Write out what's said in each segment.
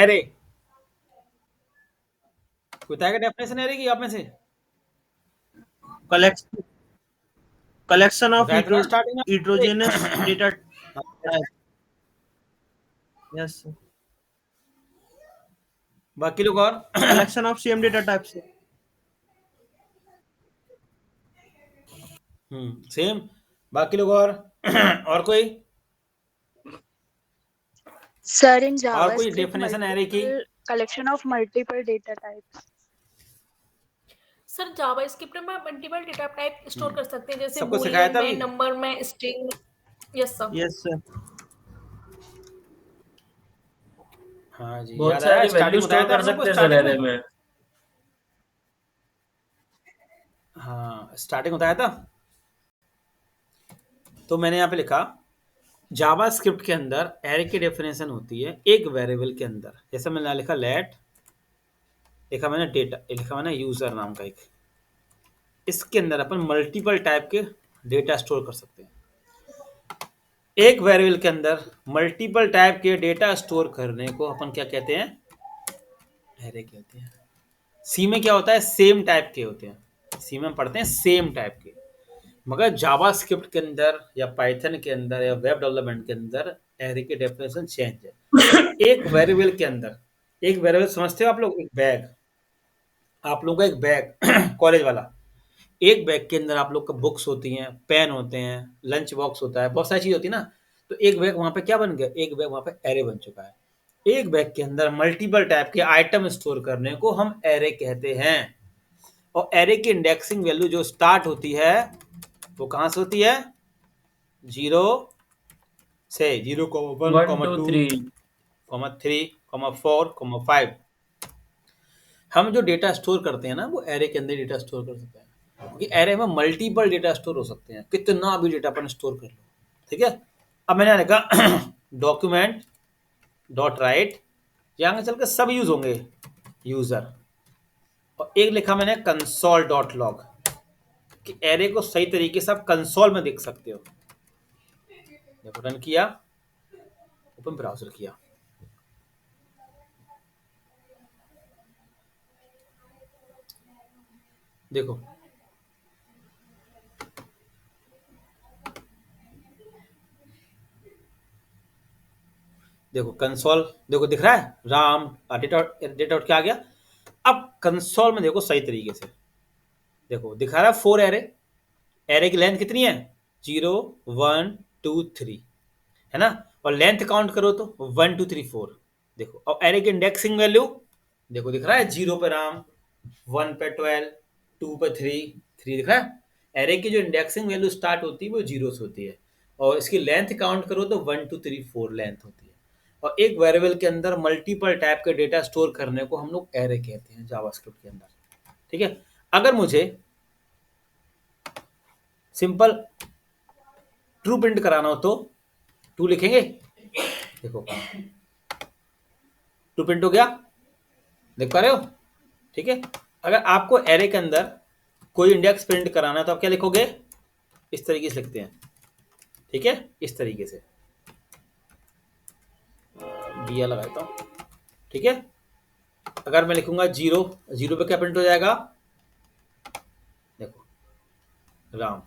Array, कोई बताएगा definition array की आप में से? collection of बताया था ना स्टार्टिंग में। heterogeneous data हाँ, type. Yes, sir. बाकी लोग और Collection of same data types. Same, बाकी लोग और कोई Sir, in और कोई JavaScript, डेफिनेशन एरे की? collection of multiple data types. Sir JavaScript में मल्टीपल डेटा टाइप स्टोर कर सकते हैं, जैसे सबको सिखाया बूलियन था में, अभी? नंबर में, string. Yes sir. Yes, sir. हाँ जी, बहुत याद आया, सारी वैल्यू स्टार्टिंग बताया स्टोर था कर आप लोग को सकते हैं सर स्टार्टिंग एरे में। में। हाँ, स्टार्टिंग बताया था। तो मैंने यहाँ पे लिखा जावास्क्रिप्ट के अंदर एरे की डेफिनेशन होती है एक वेरिएबल के अंदर। जैसे मैंने लिखा लेट, लिखा मैंने डेटा, लिखा मैंने यूजर नाम का एक, इसके अंदर अपन मल्टीपल टाइप के डेटा स्टोर कर सकते हैं। एक वेरिएबल के अंदर मल्टीपल टाइप के डेटा स्टोर करने को अपन क्या कहते हैं? एरे कहते हैं। सी में क्या होता है? सेम टाइप के होते हैं। सी में हम पढ़ते हैं सेम टाइप के, मगर जावास्क्रिप्ट के अंदर या पाइथन के अंदर या वेब डेवलपमेंट के अंदर एरे की डेफिनेशन चेंज है। एक वेरिएबल के अंदर, एक वेरिएबल समझते हो आप लोग? एक बैग, आप लोगों का एक बैग कॉलेज वाला, एक बैग के अंदर आप लोग का बुक्स होती हैं, पेन होते हैं, लंच बॉक्स होता है, बहुत सारी चीज होती है ना। तो एक बैग वहां पे क्या बन गया? एक बैग वहां पे एरे बन चुका है। एक बैग के अंदर मल्टीपल टाइप के आइटम स्टोर करने को हम एरे कहते हैं। और एरे की इंडेक्सिंग वैल्यू जो स्टार्ट होती है वो कहां से होती है? 0 से 0, 1, 1 2 2, 3 3, 4, 5। हम जो डेटा स्टोर करते हैं ना, वो एरे के अंदर डेटा स्टोर कर सकते हैं, क्योंकि एरे में मल्टीपल डेटा स्टोर हो सकते हैं, कितना भी डेटा अपन स्टोर कर लो। ठीक है, अब मैंने लिखा डॉक्यूमेंट डॉट राइट, यहाँ आगे चल के सब यूज होंगे यूजर, और एक लिखा मैंने कंसोल डॉट लॉग, कि एरे को सही तरीके से आप कंसोल में देख सकते हो। देखो, रन किया, ओपन ब्राउजर किया, देखो देखो कंसोल, देखो दिख रहा है राम डेटा क्या आ गया। अब कंसोल में देखो सही तरीके से, देखो दिखा रहा है 4 एरे, एरे की लेंथ कितनी है? 0, 1, 2, 3 है ना, और लेंथ काउंट करो तो 1, 2, 3, 4। देखो, और एरे की इंडेक्सिंग वैल्यू देखो दिख रहा है, 0 पे राम, 1 पे 12, 2 पे 3 दिख रहा है। एरे की जो इंडेक्सिंग वैल्यू स्टार्ट होती है वो 0 से होती है, और इसकी लेंथ काउंट करो तो 1, 2, 3, 4 लेंथ होती है। और एक वेरिएबल के अंदर मल्टीपल टाइप के डेटा स्टोर करने को हम लोग एरे कहते हैं जावास्क्रिप्ट के अंदर। ठीक है, अगर मुझे सिंपल ट्रू प्रिंट कराना हो तो ट्रू लिखेंगे, देखो ट्रू प्रिंट हो गया, देख पा रहे हो? ठीक है, अगर आपको एरे के अंदर कोई इंडेक्स प्रिंट कराना है तो आप क्या लिखोगे? इस तरीके से लिखते हैं। ठीक है, इस तरीके से दिया लगाता हूं। ठीक है, अगर मैं लिखूंगा 0, 0 पे क्या प्रिंट हो जाएगा? देखो राम,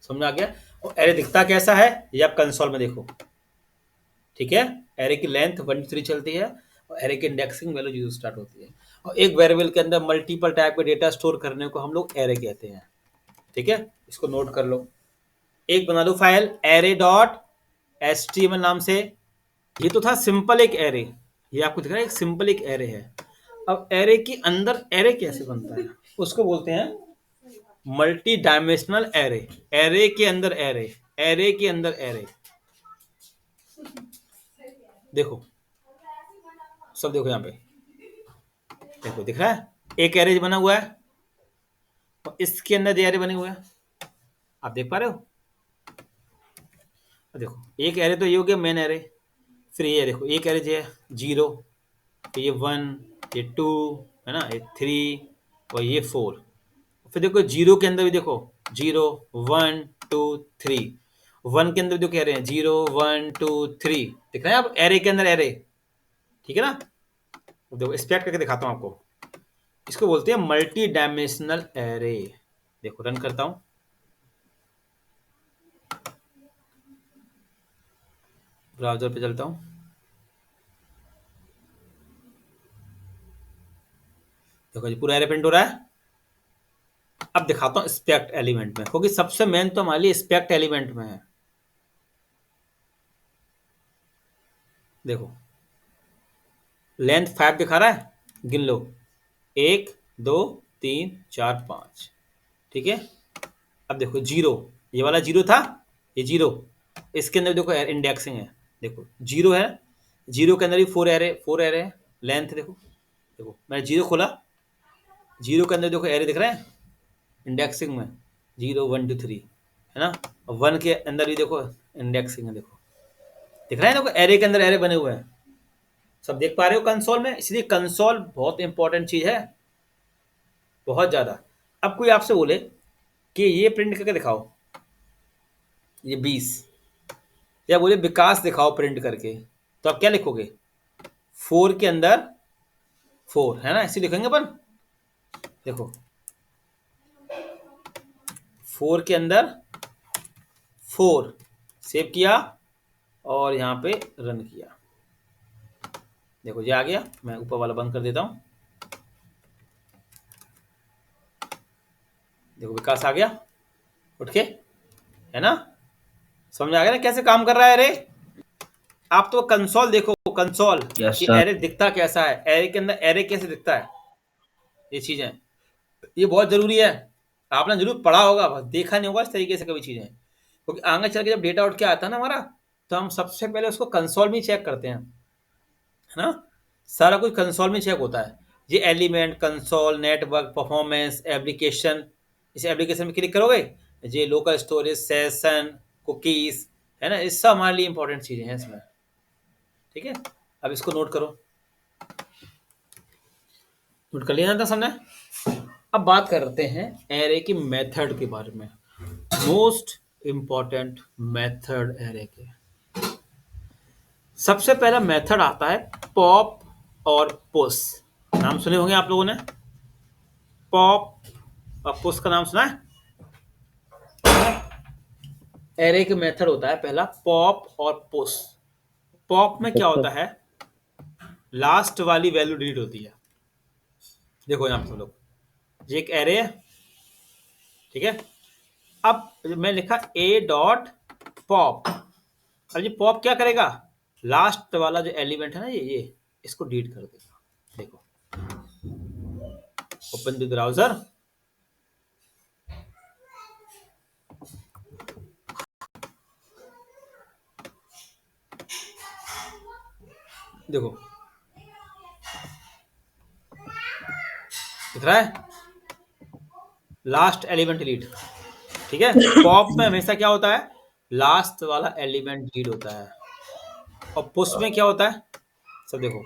समझ आ गया? और एरे दिखता कैसा है ये आप कंसोल में देखो। ठीक है, एरे की लेंथ 1, 2, 3 चलती है, और एरे की इंडेक्सिंग वैल्यू 0 स्टार्ट होती है, और एक वेरिएबल के अंदर मल्टीपल टाइप के डेटा स्टोर करने को हम लोग एरे कहते हैं। ठीक है, इसको नोट कर लो, एक बना दो फाइल एरे डॉट HTML नाम से। ये तो था सिंपल एक एरे, ये आपको दिख रहा है एक सिंपल एक एरे है। अब एरे के अंदर एरे कैसे बनता है उसको बोलते हैं मल्टी डायमेंशनल एरे। एरे के अंदर एरे, एरे के अंदर एरे, देखो सब देखो यहाँ पे, देखो दिख रहा है एक एरे बना हुआ है, और इसके अंदर जो एरे बने हुए हैं आप देख पा रहे हो? देखो एक एरे तो ये हो गया मेन एरे, फिर ये देखो एक एरे जो है 0, ये 1, ये 2 है ना, ये 3 और ये 4। फिर देखो 0 के अंदर भी देखो 0, 1, 2, 3, 1 के अंदर भी कह रहे हैं 0, 1, 2, 3, दिख रहा है आप एरे के अंदर एरे। ठीक है ना, देखो स्पेक्ट करके दिखाता हूँ आपको। इसको बोलते हैं मल्टी डायमेंशनल एरे। देखो रन करता हूँ, ब्राउजर पे चलता हूँ, देखो जी पूरा एरे प्रिंट हो रहा है। अब दिखाता हूँ स्पेक्ट एलिमेंट में, क्योंकि सबसे मेन तो हमारे लिए स्पेक्ट एलिमेंट में है। देखो लेंथ 5 दिखा रहा है, गिन लो 1 2 3 4 5, ठीक है। अब देखो जीरो, ये वाला जीरो था, ये जीरो, इसके अंदर देखो इंडेक्सिंग है, देखो जीरो है, जीरो के अंदर भी फोर एरे है। लेंथ देखो, देखो मैंने जीरो खोला, जीरो के अंदर देखो एरे दिख रहे हैं इंडेक्सिंग में, 0 1 2 3, है ना। और 1 के अंदर भी देखो इंडेक्सिंग है, देखो दिख रहा है, देखो एरे के अंदर एरे बने हुए हैं, सब देख पा रहे हो कंसोल में। इसलिए कंसोल बहुत इंपॉर्टेंट चीज है, बहुत ज्यादा। अब कोई आपसे बोले कि ये प्रिंट करके दिखाओ, ये 20, या बोले विकास दिखाओ प्रिंट करके, तो आप क्या लिखोगे? 4 के अंदर 4, है ना, ऐसे लिखेंगे अपन। देखो 4 के अंदर 4, सेव किया और यहाँ पे रन किया, देखो ये आ गया। मैं ऊपर वाला बंद कर देता हूँ, देखो विकास आ गया उठ के, है ना। समझ आ गया ना कैसे काम कर रहा है एरे। आप तो कंसोल देखो, कंसोल यस कि सर। एरे दिखता कैसा है, एरे के अंदर एरे कैसे दिखता है, ये चीजें, ये बहुत जरूरी है। आपने जरूर पढ़ा होगा, बस देखा नहीं होगा इस तरीके से कभी चीजें, क्योंकि आगे चल के जब डेटा उठ के आता है ना हमारा, तो हम सबसे पहले उसको कंसोल में चेक करते हैं, है ना। सारा कुछ कंसोल में चेक होता है, ये element, console, network, performance, application. इस एप्लीकेशन में क्लिक करोगे, ये लोकल स्टोरेज, सेशन, कुकीज, है ना, ये सब हमारे लिए इंपॉर्टेंट चीजें हैं इसमें, ठीक है। अब इसको नोट करो, नोट कर लिया था सबने। अब बात करते हैं एरे की मेथड के बारे में, मोस्ट इंपॉर्टेंट मेथड एरे के। सबसे पहला मेथड आता है पॉप और पुश। नाम सुने होंगे आप लोगों ने, पॉप और पुश का नाम सुना है। एरे के मेथड होता है पहला पॉप और पुश। पॉप में क्या होता है, लास्ट वाली वैल्यू डिलीट होती है। देखो यहाँ पे सब लोग, ये एक एरे है, ठीक है। अब मैं लिखा ए डॉट पॉप, अब ये पॉप क्या करेगा, लास्ट वाला जो एलिमेंट है ना, ये इसको डिलीट कर देगा। देखो ओपन द ब्राउजर, देखो दिख रहा है, लास्ट एलिमेंट डिलीट, ठीक है। पॉप में हमेशा क्या होता है, लास्ट वाला एलिमेंट डिलीट होता है। और पुश में क्या होता है, सब देखो,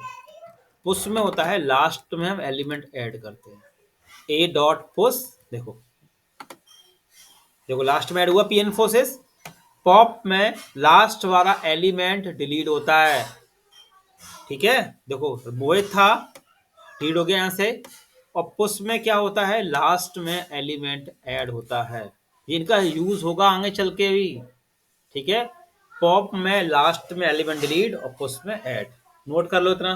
पुश में होता है लास्ट में हम एलिमेंट ऐड करते हैं, ए डॉट पुश। देखो देखो लास्ट में ऐड हुआ पी इन्फोसिस। पॉप में लास्ट वाला एलिमेंट डिलीट होता है, ठीक है। देखो मोहित था, डिलीट हो गया यहाँ से। और पुश में क्या होता है, लास्ट में एलिमेंट ऐड होता है। ये इनका यूज होगा आगे चल के भी, ठीक है। पॉप में लास्ट में एलिमेंट डिलीट और पुश में ऐड, नोट कर लो इतना।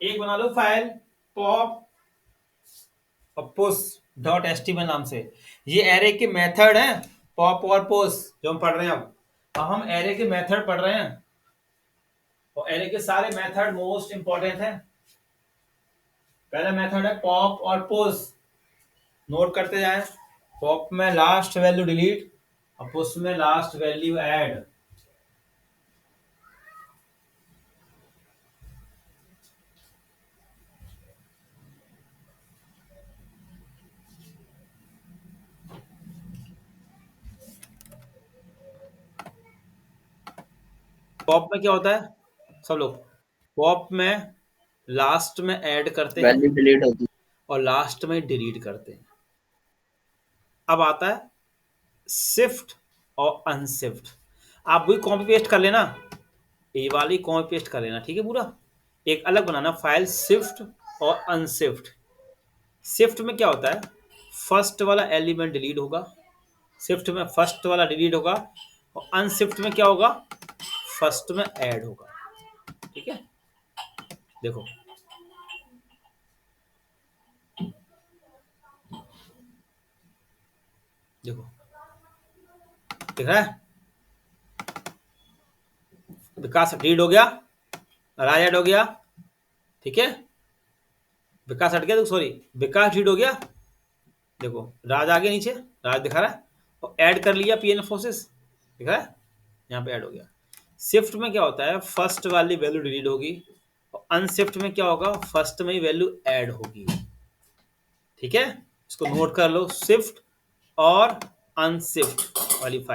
एक बना लो फाइल पॉप और पुश डॉट एचटीएमएल नाम से। ये एरे के मेथड हैं, पॉप और पुश जो हम पढ़ रहे हैं। अब हम एरे के मेथड पढ़ रहे हैं, और एरे के सारे मेथड मोस्ट इंपॉर्टेंट हैं। पहला मेथड है पॉप और पुश, नोट करते जाएं। पॉप में लास्ट वैल्यू डिलीट और पुश में लास्ट वैल्यू ऐड। पॉप में क्या होता है सब लोग, पॉप में लास्ट में ऐड करते हैं वैल्यू डिलीट होती और लास्ट में डिलीट करते हैं। अब आता है शिफ्ट और अनशिफ्ट। आप वही कॉपी पेस्ट कर लेना, ये वाली कॉपी पेस्ट कर लेना, ठीक है। पूरा एक अलग बनाना फाइल शिफ्ट और अनशिफ्ट। शिफ्ट में क्या होता है, फर्स्ट वाला एलिमेंट डिलीट होगा, शिफ्ट में फर्स्ट वाला डिलीट होगा, और अनशिफ्ट में क्या होगा, फर्स्ट में ऐड होगा, ठीक है। देखो देखो दिख रहा है, विकास डिलीट हो गया, राज ऐड हो गया, ठीक है। विकास हट गया, तो सॉरी विकास डिलीट हो गया, देखो राज आ गया नीचे, राज दिखा रहा है, और ऐड कर लिया पी इन्फोसिस, दिख रहा है, यहाँ पे ऐड हो गया। शिफ्ट में क्या होता है, फर्स्ट वाली वैल्यू डिलीट होगी, और अनशिफ्ट में क्या होगा, फर्स्ट में ही वैल्यू ऐड होगी, ठीक है। इसको नोट कर लो, शिफ्ट और अनशिफ्ट वाली फाइल।